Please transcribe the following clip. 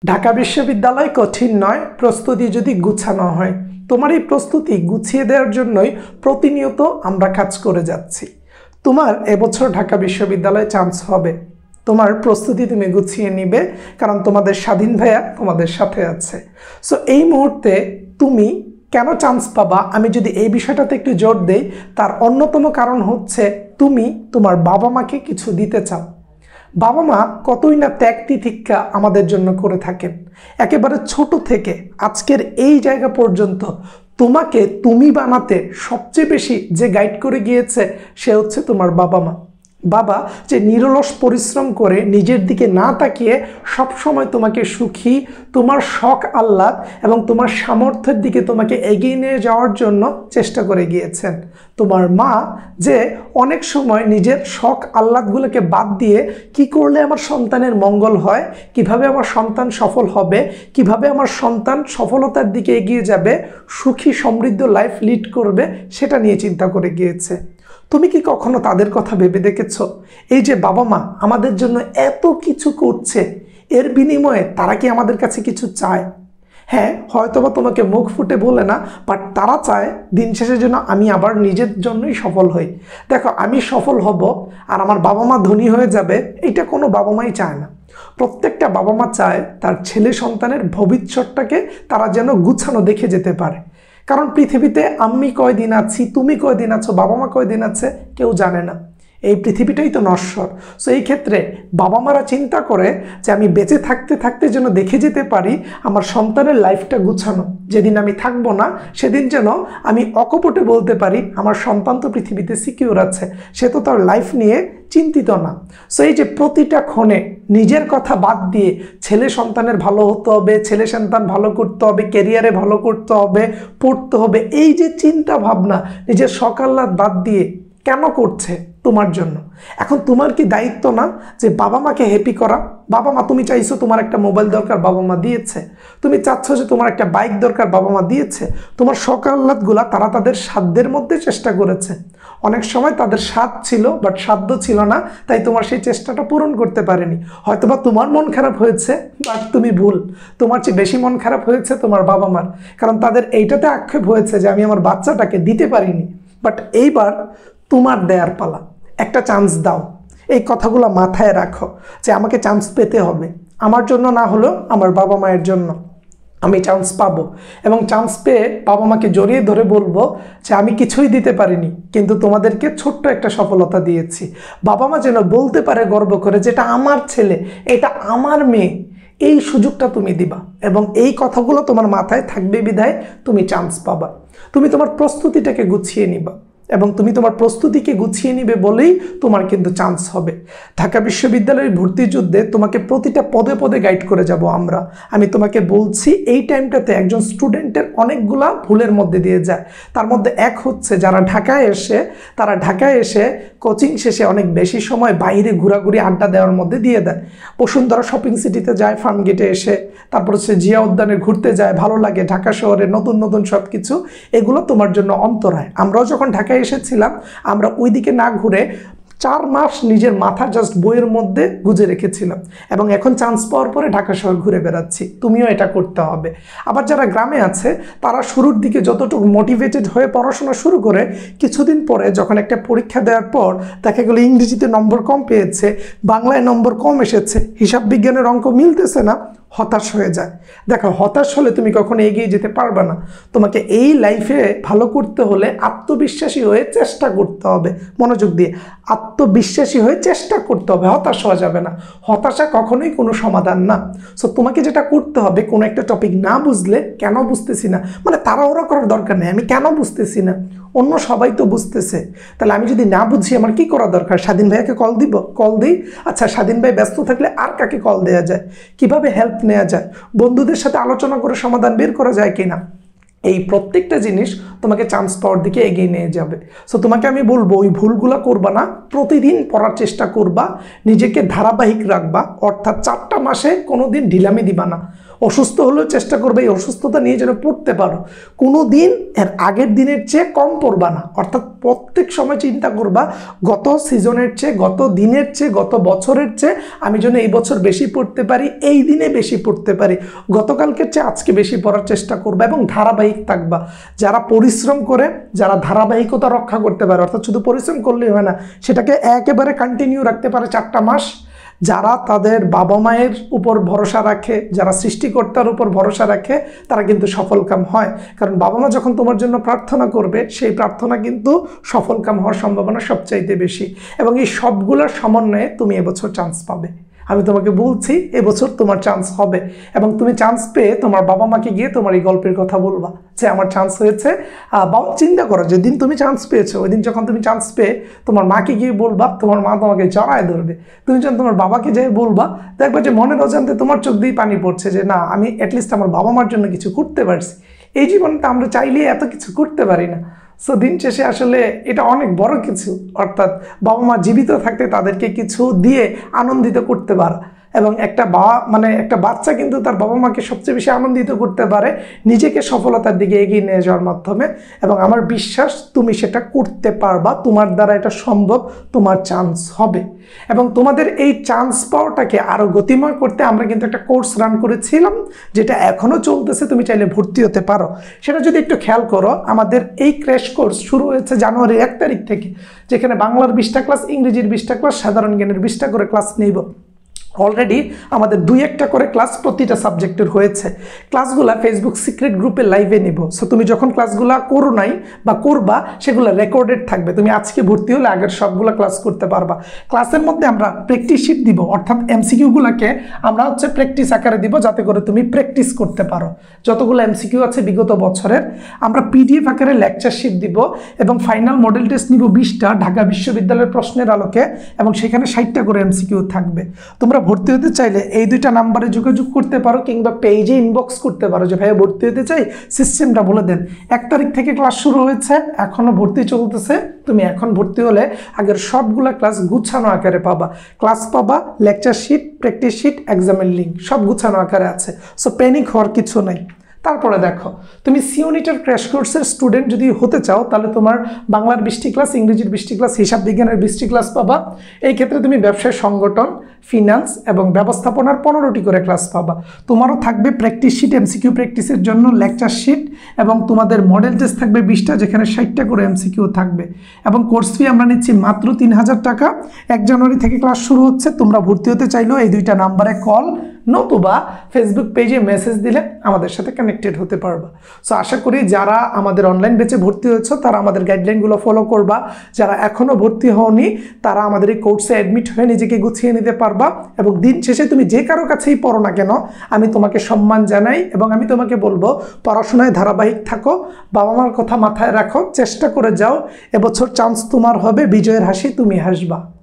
ঢাকা বিশ্ববিদ্যালয় কঠিন নয়, প্রস্তুতি যদি গুছানো হয়। তোমার এই প্রস্তুতি গুছিয়ে দেওয়ার জন্যই প্রতিনিয়ত আমরা কাজ করে যাচ্ছি। তোমার এবছর ঢাকা বিশ্ববিদ্যালয়ে চান্স হবে, তোমার প্রস্তুতি তুমি গুছিয়ে নিবে, কারণ তোমাদের স্বাধীন ভাইয়া তোমাদের সাথে আছে। সো এই মুহূর্তে তুমি কেন চান্স পাবা, আমি যদি এই বিষয়টাতে একটু জোর দেই, তার অন্যতম কারণ হচ্ছে তুমি তোমার বাবা মাকে কিছু দিতে চাও। বাবা মা কতই না ত্যাগ তিতিক্ষা আমাদের জন্য করে থাকেন, একেবারে ছোট থেকে আজকের এই জায়গা পর্যন্ত তোমাকে তুমি বানাতে সবচেয়ে বেশি যে গাইড করে গিয়েছে সে হচ্ছে তোমার বাবা মা। বাবা যে নিরলস পরিশ্রম করে নিজের দিকে না তাকিয়ে সব সময় তোমাকে সুখী, তোমার শখ আহ্লাদ এবং তোমার সামর্থ্যের দিকে তোমাকে এগিয়ে নিয়ে যাওয়ার জন্য চেষ্টা করে গিয়েছেন। তোমার মা যে অনেক সময় নিজের শখ আহ্লাদগুলোকে বাদ দিয়ে কি করলে আমার সন্তানের মঙ্গল হয়, কিভাবে আমার সন্তান সফল হবে, কিভাবে আমার সন্তান সফলতার দিকে এগিয়ে যাবে, সুখী সমৃদ্ধ লাইফ লিড করবে, সেটা নিয়ে চিন্তা করে গিয়েছে। তুমি কি কখনো তাদের কথা ভেবে দেখেছো? এই যে বাবা মা আমাদের জন্য এত কিছু করছে, এর বিনিময়ে তারা কি আমাদের কাছে কিছু চায়? হ্যাঁ, হয়তোবা তোমাকে মুখ ফুটে বলে না, বাট তারা চায় দিন শেষে যেন আমি আবার নিজের জন্যই সফল হই। দেখো, আমি সফল হব আর আমার বাবা মা ধনী হয়ে যাবে, এটা কোনো বাবা মাই চায় না। প্রত্যেকটা বাবা মা চায় তার ছেলে সন্তানের ভবিষ্যৎটাকে তারা যেন গুছানো দেখে যেতে পারে। কারণ পৃথিবীতে আমি কয়দিন আছি, তুমি কয়দিন আছো, বাবা মা কয়দিন আছে, কেউ জানে না। এই পৃথিবীটাই তো নশ্বর। সো এই ক্ষেত্রে বাবা মারা চিন্তা করে যে আমি বেঁচে থাকতে থাকতে যেন দেখে যেতে পারি আমার সন্তানের লাইফটা গুছানো। যেদিন আমি থাকবো না সেদিন যেন আমি অকপটে বলতে পারি আমার সন্তান তো পৃথিবীতে সিকিউর আছে, সে তো তার লাইফ নিয়ে চিন্তিত না। সো এই যে প্রতিটা ক্ষণে নিজের কথা বাদ দিয়ে ছেলে সন্তানের ভালো হতে হবে, ছেলে সন্তান ভালো করতে হবে, ক্যারিয়ারে ভালো করতে হবে, পড়তে হবে, এই যে চিন্তা ভাবনা নিজের সকাল্লাদ বাদ দিয়ে কেন করছে? তোমার জন্য। এখন তোমার কি দায়িত্ব না যে বাবা মাকে হ্যাপি করা? বাবা মা, তুমি চাইছো তোমার একটা মোবাইল দরকার, বাবা মা দিয়েছে। তুমি চাচ্ছ যে তোমার একটা বাইক দরকার, বাবা মা দিয়েছে। তোমার সকাল্লাদগুলা তারা তাদের সাধ্যের মধ্যে চেষ্টা করেছে। অনেক সময় তাদের সাধ্য ছিল বাট সাধ্য ছিল না, তাই তোমার সেই চেষ্টাটা পূরণ করতে পারেনি। হয়তোবা তোমার মন খারাপ হয়েছে, বাট তুমি ভুল। তোমার চেয়ে বেশি মন খারাপ হয়েছে তোমার বাবা মার, কারণ তাদের এইটাতে আক্ষেপ হয়েছে যে আমি আমার বাচ্চাটাকে দিতে পারিনি। বাট এইবার তোমার দেয়ার পালা, একটা চান্স দাও। এই কথাগুলো মাথায় রাখো যে আমাকে চান্স পেতে হবে, আমার জন্য না হলেও আমার বাবা মায়ের জন্য আমি চান্স পাবো। এবং চান্স পেয়ে বাবা মাকে জড়িয়ে ধরে বলবো যে আমি কিছুই দিতে পারিনি, কিন্তু তোমাদেরকে ছোট্ট একটা সফলতা দিয়েছি। বাবা মা যেন বলতে পারে গর্ব করে যেটা আমার ছেলে, এটা আমার মেয়ে। এই সুযোগটা তুমি দিবা এবং এই কথাগুলো তোমার মাথায় থাকবে বিধায় তুমি চান্স পাবা। তুমি তোমার প্রস্তুতিটাকে গুছিয়ে নিবা এবং তুমি তোমার প্রস্তুতিকে গুছিয়ে নিবে বলেই তোমার কিন্তু চান্স হবে। ঢাকা বিশ্ববিদ্যালয়ের ভর্তি যুদ্ধে তোমাকে প্রতিটা পদে পদে গাইড করে যাব আমরা। আমি তোমাকে বলছি এই টাইমটাতে একজন স্টুডেন্টের অনেকগুলা ভুলের মধ্যে দিয়ে যায়। তার মধ্যে এক হচ্ছে তারা ঢাকায় এসে কোচিং শেষে অনেক বেশি সময় বাইরে ঘোরাঘুরি আড্ডা দেওয়ার মধ্যে দিয়ে দেয়। বসুন্ধরা শপিং সিটিতে যায়, ফার্ম গেটে এসে, তারপর হচ্ছে জিয়া উদ্যানে ঘুরতে যায়, ভালো লাগে, ঢাকা শহরে নতুন নতুন সব কিছু, এগুলো তোমার জন্য অন্তরায়। আমরাও যখন ঢাকায় এসেছিলাম আমরা ওইদিকে না ঘুরে 4 মাস নিজের মাথা জাস্ট বইয়ের মধ্যে গুজে রেখেছিলাম এবং এখন চান্স পাওয়ার পরে ঢাকা শহর ঘুরে বেড়াচ্ছি। তুমিও এটা করতে হবে। আবার যারা গ্রামে আছে তারা শুরুর দিকে যতটুকু মোটিভেটেড হয়ে পড়াশোনা শুরু করে, কিছুদিন পরে যখন একটা পরীক্ষা দেওয়ার পর দেখা গেলো ইংরেজিতে নম্বর কম পেয়েছে, বাংলায় নম্বর কম এসেছে, হিসাব বিজ্ঞানের অঙ্ক মিলতেছে না, হতাশ হয়ে যায়। দেখো, হতাশ হলে তুমি কখনো এগিয়ে যেতে পারবে না। তোমাকে এই লাইফে ভালো করতে হলে আত্মবিশ্বাসী হয়ে চেষ্টা করতে হবে। মনোযোগ দিয়ে আত্মবিশ্বাসী হয়ে চেষ্টা করতে হবে, হতাশ হওয়া যাবে না। হতাশা কখনোই কোনো সমাধান না। সো তোমাকে যেটা করতে হবে, কোনো একটা টপিক না বুঝলে কেন বুঝতেছি না মানে তাড়াহুড়া করার দরকার নেই। আমি কেন বুঝতেছি না, অন্য সবাই তো বুঝতেছে, তাহলে আমি যদি না বুঝি আমার কি করা দরকার? স্বাধীন ভাইয়াকে কল দিই। আচ্ছা, স্বাধীন ভাই ব্যস্ত থাকলে আর কাকে কল দেওয়া যায়, কিভাবে হেল্প নেওয়া যায়, বন্ধুদের সাথে আলোচনা করে সমাধান বের করা যায় কিনা, এই প্রত্যেকটা জিনিস তোমাকে চান্স পাওয়ার দিকে এগিয়ে নিয়ে যাবে। সো তোমাকে আমি বলবো ওই ভুলগুলো করবা না, প্রতিদিন পড়ার চেষ্টা করবা, নিজেকে ধারাবাহিক রাখবা, অর্থাৎ 4টা মাসে কোনো দিন ঢিলামি দিবা না। অসুস্থ হলেও চেষ্টা করবে এই অসুস্থতা নিয়ে যেন পড়তে পারো, কোনো দিন এর আগের দিনের চেয়ে কম পড়বা না, অর্থাৎ প্রত্যেক সময় চিন্তা করবা গত সিজনের চেয়ে, গত দিনের চেয়ে, গত বছরের চেয়ে আমি যেন এই বছর বেশি পড়তে পারি, এই দিনে বেশি পড়তে পারি, গতকালকের চেয়ে আজকে বেশি পড়ার চেষ্টা করবা এবং ধারাবাহিক থাকবা। যারা পরিশ্রম করে, যারা ধারাবাহিকতা রক্ষা করতে পারে, অর্থাৎ শুধু পরিশ্রম করলেই হয় না, সেটাকে একেবারে কন্টিনিউ রাখতে পারে 4টা মাস, যারা তাদের বাবা মায়ের উপর ভরসা রাখে, যারা সৃষ্টিকর্তার উপর ভরসা রাখে, তারা কিন্তু সফলকাম হয়। কারণ বাবা মা যখন তোমার জন্য প্রার্থনা করবে, সেই প্রার্থনা কিন্তু সফলকাম হওয়ার সম্ভাবনা সবচাইতে বেশি। এবং এই সবগুলোর সমন্বয়ে তুমি এবছর চান্স পাবে। আমি তোমাকে বলছি এবছর তোমার চান্স হবে, এবং তুমি চান্স পেয়ে তোমার বাবা মাকে গিয়ে তোমার এই গল্পের কথা বলবা যে আমার চান্স হয়েছে। বাবা চিন্তা করো, যেদিন তুমি চান্স পেয়েছো ওই দিন যখন তুমি চান্স পেয়ে তোমার মাকে গিয়ে বলবা, তোমার মা তোমাকে জড়ায় ধরবে। তুমি যখন তোমার বাবাকে যেয়ে বলবা, দেখবা যে মনের অজান্তে তোমার চোখ দিয়ে পানি পড়ছে যে না, আমি অ্যাটলিস্ট আমার বাবা মার জন্য কিছু করতে পারছি। এই জীবনটা আমরা চাইলে এত কিছু করতে পারি না। সো দিন শেষে আসলে এটা অনেক বড় কিছু, অর্থাৎ বাবা মা জীবিত থাকতে তাদেরকে কিছু দিয়ে আনন্দিত করতে পারা। এবং একটা বাচ্চা কিন্তু তার বাবা মাকে সবচেয়ে বেশি আনন্দিত করতে পারে নিজেকে সফলতার দিকে এগিয়ে নিয়ে যাওয়ার মাধ্যমে। এবং আমার বিশ্বাস তুমি সেটা করতে পারবা, তোমার দ্বারা এটা সম্ভব, তোমার চান্স হবে। এবং তোমাদের এই চান্স পাওয়াটাকে আরও গতিময় করতে আমরা কিন্তু একটা কোর্স রান করেছিলাম, যেটা এখনও চলতেছে, তুমি চাইলে ভর্তি হতে পারো। সেটা যদি একটু খেয়াল করো, আমাদের এই ক্র্যাশ কোর্স শুরু হয়েছে জানুয়ারির 1 তারিখ থেকে, যেখানে বাংলার 20টা ক্লাস, ইংরেজির 20টা ক্লাস, সাধারণ জ্ঞানের 20টা করে ক্লাস নিব। অলরেডি আমাদের 2-1টা করে ক্লাস প্রতিটা সাবজেক্টের হয়েছে। ক্লাসগুলা ফেসবুক সিক্রেট গ্রুপে লাইভে নিব। সো তুমি যখন ক্লাসগুলা করো নাই বা করবা, সেগুলো রেকর্ডেড থাকবে। তুমি আজকে ভর্তি হলে আগের সবগুলো ক্লাস করতে পারবা। ক্লাসের মধ্যে আমরা প্র্যাকটিস শিট দিব, অর্থাৎ এমসিকিউগুলোকে আমরা প্র্যাকটিস আকারে দিব, যাতে করে তুমি প্র্যাকটিস করতে পারো। যতগুলো এমসিকিউ আছে বিগত বছরের, আমরা পিডিএফ আকারে লেকচার শিট দিব, এবং ফাইনাল মডেল টেস্ট নিব 20টা ঢাকা বিশ্ববিদ্যালয়ের প্রশ্নের আলোকে, এবং সেখানে 60টা করে এমসিকিউ থাকবে। তোমরা ভর্তি হতে চাইলে এই 2টা নাম্বারে যোগাযোগ করতে পারো, কিংবা পেজে ইনবক্স করতে পারো যে ভাইয়া ভর্তি হতে চাই, সিস্টেমটা বলে দেন। 1 তারিখ থেকে ক্লাস শুরু হয়েছে, এখনও ভর্তি চলতেছে। তুমি এখন ভর্তি হলে আগের সবগুলা ক্লাস গুছানো আকারে পাবা। ক্লাস পাবা, লেকচার শিট, প্র্যাকটিস শিট, এক্সামের লিঙ্ক সব গুছানো আকারে আছে। সো প্যানিক হওয়ার কিছু নাই। তারপরে দেখো, তুমি সিওনিটের ক্র্যাশ কোর্সের স্টুডেন্ট যদি হতে চাও, তাহলে তোমার বাংলার 20টি ক্লাস, ইংরেজির 20টি ক্লাস, হিসাব বিজ্ঞানের 20টি ক্লাস পাবা। এই ক্ষেত্রে তুমি ব্যবসায় সংগঠন, ফিনান্স এবং ব্যবস্থাপনার 15টি করে ক্লাস পাবা। তোমারও থাকবে প্র্যাকটিস শিট, এমসিকিউ প্র্যাকটিসের জন্য লেকচার শিট, এবং তোমাদের মডেল টেস্ট থাকবে 20টা, যেখানে 60টা করে এমসিকিউ থাকবে। এবং কোর্স ফি আমরা নিচ্ছি মাত্র 3000 টাকা। 1 জানুয়ারি থেকে ক্লাস শুরু হচ্ছে। তোমরা ভর্তি হতে চাইলেও এই 2টা নাম্বারে কল নতুবা ফেসবুক পেজে মেসেজ দিলে আমাদের সাথে কানেক্টেড হতে পারবা। সো আশা করি যারা আমাদের অনলাইন ব্যাচে ভর্তি হয়েছে তারা আমাদের গাইডলাইনগুলো ফলো করবা। যারা এখনও ভর্তি হওনি তারা আমাদের এই কোর্সে অ্যাডমিট হয়ে নিজেকে গুছিয়ে নিতে পারবা। এবং দিন শেষে তুমি যে কারো কাছেই পড়ো না কেন, আমি তোমাকে সম্মান জানাই, এবং আমি তোমাকে বলবো পড়াশোনায় ধারাবাহিক থাকো, বাবা মার কথা মাথায় রাখো, চেষ্টা করে যাও। এবছর চান্স তোমার হবে, বিজয়ের হাসি তুমি হাসবা।